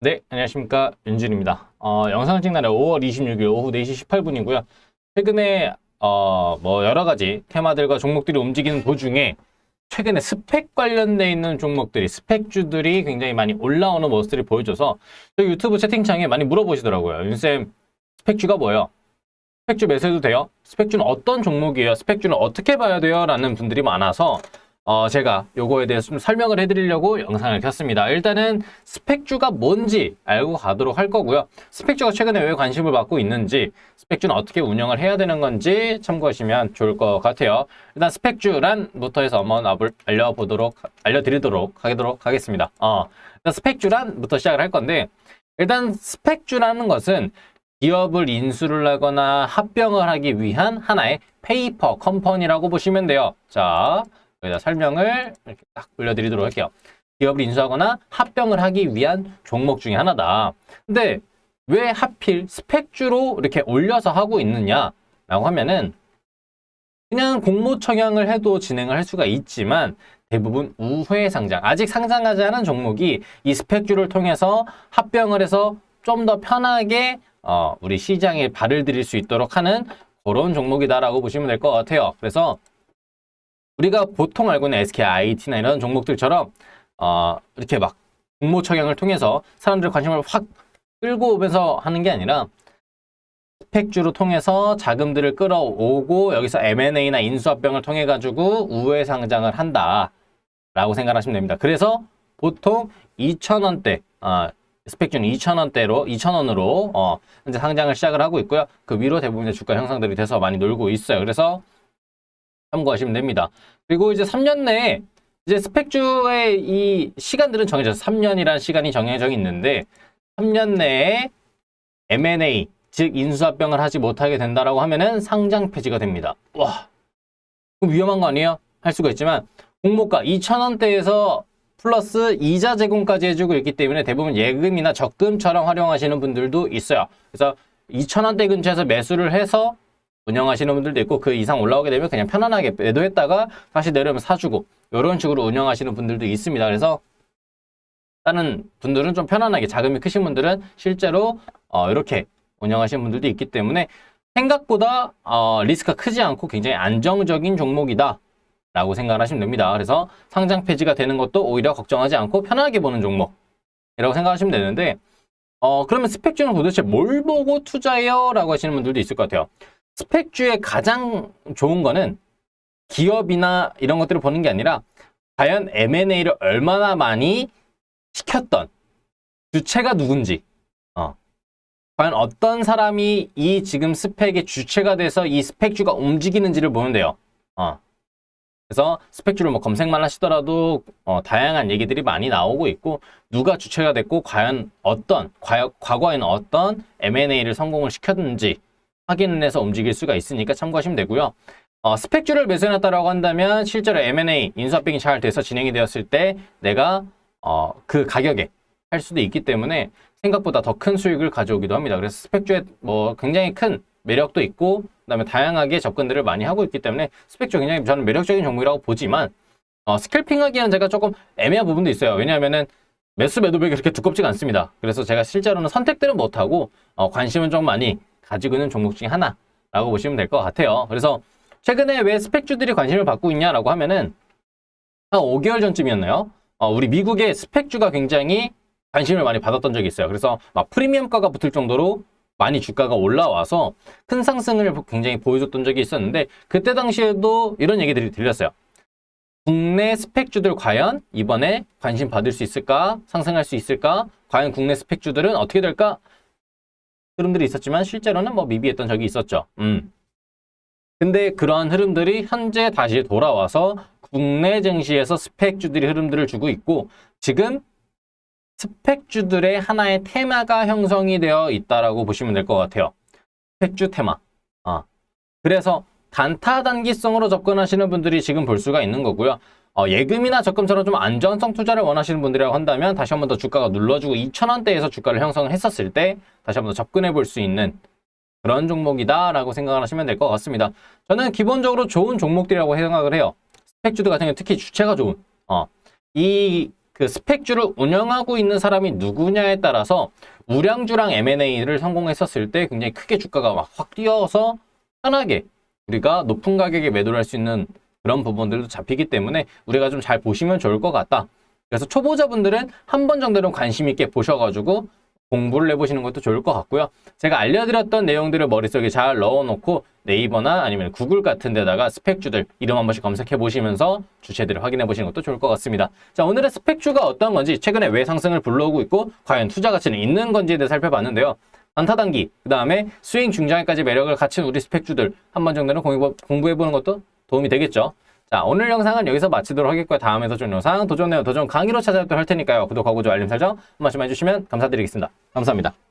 네, 안녕하십니까. 윤준입니다. 영상을 찍는 날 5월 26일 오후 4시 18분이고요. 최근에 여러 가지 테마들과 종목들이 움직이는 도중에 최근에 스펙 관련돼 있는 종목들이 스펙주들이 굉장히 많이 올라오는 모습들이 보여줘서 저희 유튜브 채팅창에 많이 물어보시더라고요. 윤쌤, 스펙주가 뭐예요? 스펙주 매수해도 돼요? 스펙주는 어떤 종목이에요? 스펙주는 어떻게 봐야 돼요? 라는 분들이 많아서 제가 요거에 대해서 좀 설명을 해드리려고 영상을 켰습니다. 일단은 스펙주가 뭔지 알고 가도록 할 거고요. 스펙주가 최근에 왜 관심을 받고 있는지, 스펙주는 어떻게 운영을 해야 되는 건지 참고하시면 좋을 것 같아요. 일단 스펙주란부터 해서 한번 알려드리도록 하겠습니다. 일단 스펙주란부터 시작을 할 건데, 일단 스펙주라는 것은 기업을 인수를 하거나 합병을 하기 위한 하나의 페이퍼 컴퍼니라고 보시면 돼요. 자, 여기다 설명을 이렇게 딱 올려드리도록 할게요. 기업을 인수하거나 합병을 하기 위한 종목 중에 하나다. 근데 왜 하필 스펙주로 이렇게 올려서 하고 있느냐라고 하면은 그냥 공모청약을 해도 진행을 할 수가 있지만 대부분 우회 상장, 아직 상장하지 않은 종목이 이 스펙주를 통해서 합병을 해서 좀 더 편하게 우리 시장에 발을 들일 수 있도록 하는 그런 종목이다라고 보시면 될 것 같아요. 그래서 우리가 보통 알고 있는 SKIT나 이런 종목들처럼 이렇게 막 공모청약을 통해서 사람들의 관심을 확 끌고 오면서 하는 게 아니라 스펙주로 통해서 자금들을 끌어오고 여기서 M&A나 인수합병을 통해 가지고 우회 상장을 한다라고 생각하시면 됩니다. 그래서 보통 2,000원대 스펙주는 2,000원으로 현재 상장을 시작을 하고 있고요. 그 위로 대부분의 주가 형성들이 돼서 많이 놀고 있어요. 그래서 참고하시면 됩니다. 그리고 이제 3년 내에 이제 스펙주의 이 시간들은 정해져서 3년이라는 시간이 정해져 있는데 3년 내에 M&A 즉 인수합병을 하지 못하게 된다라고 하면은 상장 폐지가 됩니다. 와, 그럼 위험한 거 아니에요? 할 수가 있지만 공모가 2,000원대에서 플러스 이자 제공까지 해주고 있기 때문에 대부분 예금이나 적금처럼 활용하시는 분들도 있어요. 그래서 2,000원대 근처에서 매수를 해서 운영하시는 분들도 있고 그 이상 올라오게 되면 그냥 편안하게 매도했다가 다시 내려오면 사주고 이런 식으로 운영하시는 분들도 있습니다. 그래서 다른 분들은 좀 편안하게 자금이 크신 분들은 실제로 이렇게 운영하시는 분들도 있기 때문에 생각보다 리스크가 크지 않고 굉장히 안정적인 종목이다 라고 생각을 하시면 됩니다. 그래서 상장 폐지가 되는 것도 오히려 걱정하지 않고 편하게 보는 종목이라고 생각하시면 되는데 그러면 스펙주는 도대체 뭘 보고 투자해요? 라고 하시는 분들도 있을 것 같아요. 스펙주의 가장 좋은 거는 기업이나 이런 것들을 보는 게 아니라 과연 M&A를 얼마나 많이 시켰던 주체가 누군지 과연 어떤 사람이 이 지금 스펙의 주체가 돼서 이 스펙주가 움직이는지를 보면 돼요. 그래서 스펙주를 검색만 하시더라도 다양한 얘기들이 많이 나오고 있고 누가 주체가 됐고 과연 과거에는 어떤 M&A를 성공을 시켰는지 확인을 해서 움직일 수가 있으니까 참고하시면 되고요. 스펙주를 매수해놨다라고 한다면 실제로 M&A 인수합병이 잘 돼서 진행이 되었을 때 내가 그 가격에 할 수도 있기 때문에 생각보다 더 큰 수익을 가져오기도 합니다. 그래서 스펙주에 굉장히 큰 매력도 있고 그다음에 다양하게 접근들을 많이 하고 있기 때문에 스펙주 굉장히 저는 매력적인 종목이라고 보지만 스캘핑하기에는 제가 조금 애매한 부분도 있어요. 왜냐하면은 매수 매도벽이 그렇게 두껍지가 않습니다. 그래서 제가 실제로는 선택들은 못하고 관심은 좀 많이 가지고 있는 종목 중에 하나라고 보시면 될 것 같아요. 그래서 최근에 왜 스펙주들이 관심을 받고 있냐라고 하면은 한 5개월 전쯤이었나요? 우리 미국의 스펙주가 굉장히 관심을 많이 받았던 적이 있어요. 그래서 막 프리미엄가가 붙을 정도로 많이 주가가 올라와서 큰 상승을 굉장히 보여줬던 적이 있었는데 그때 당시에도 이런 얘기들이 들렸어요. 국내 스펙주들 과연 이번에 관심 받을 수 있을까? 상승할 수 있을까? 과연 국내 스펙주들은 어떻게 될까? 흐름들이 있었지만 실제로는 미비했던 적이 있었죠. 근데 그러한 흐름들이 현재 다시 돌아와서 국내 증시에서 스펙주들이 흐름들을 주고 있고 지금 스펙주들의 하나의 테마가 형성이 되어 있다라고 보시면 될 것 같아요. 스펙주 테마. 그래서 단타단기성으로 접근하시는 분들이 지금 볼 수가 있는 거고요. 예금이나 적금처럼 좀 안전성 투자를 원하시는 분들이라고 한다면 다시 한 번 더 주가가 눌러주고 2,000원대에서 주가를 형성을 했었을 때 다시 한 번 더 접근해 볼 수 있는 그런 종목이다라고 생각을 하시면 될 것 같습니다. 저는 기본적으로 좋은 종목들이라고 생각을 해요. 스펙주들 같은 경우 특히 주체가 좋은 이 그 스펙주를 운영하고 있는 사람이 누구냐에 따라서 우량주랑 M&A를 성공했었을 때 굉장히 크게 주가가 막 확 뛰어서 편하게 우리가 높은 가격에 매도를 할 수 있는 그런 부분들도 잡히기 때문에 우리가 좀 잘 보시면 좋을 것 같다. 그래서 초보자분들은 한 번 정도는 관심 있게 보셔가지고 공부를 해보시는 것도 좋을 것 같고요. 제가 알려드렸던 내용들을 머릿속에 잘 넣어놓고 네이버나 아니면 구글 같은 데다가 스펙주들 이름 한 번씩 검색해 보시면서 주체들을 확인해 보시는 것도 좋을 것 같습니다. 자, 오늘의 스펙주가 어떤 건지, 최근에 왜 상승을 불러오고 있고 과연 투자 가치는 있는 건지에 대해 살펴봤는데요. 단타 단기, 그 다음에 스윙 중장에까지 매력을 갖춘 우리 스펙주들 한 번 정도는 공부해 보는 것도 도움이 되겠죠. 자, 오늘 영상은 여기서 마치도록 하겠고요. 다음에 더 좋은 영상, 도전 내용, 도전 강의로 찾아뵙도록 할 테니까요. 구독하고 좋아요, 알림 설정 한 번씩만 해주시면 감사드리겠습니다. 감사합니다.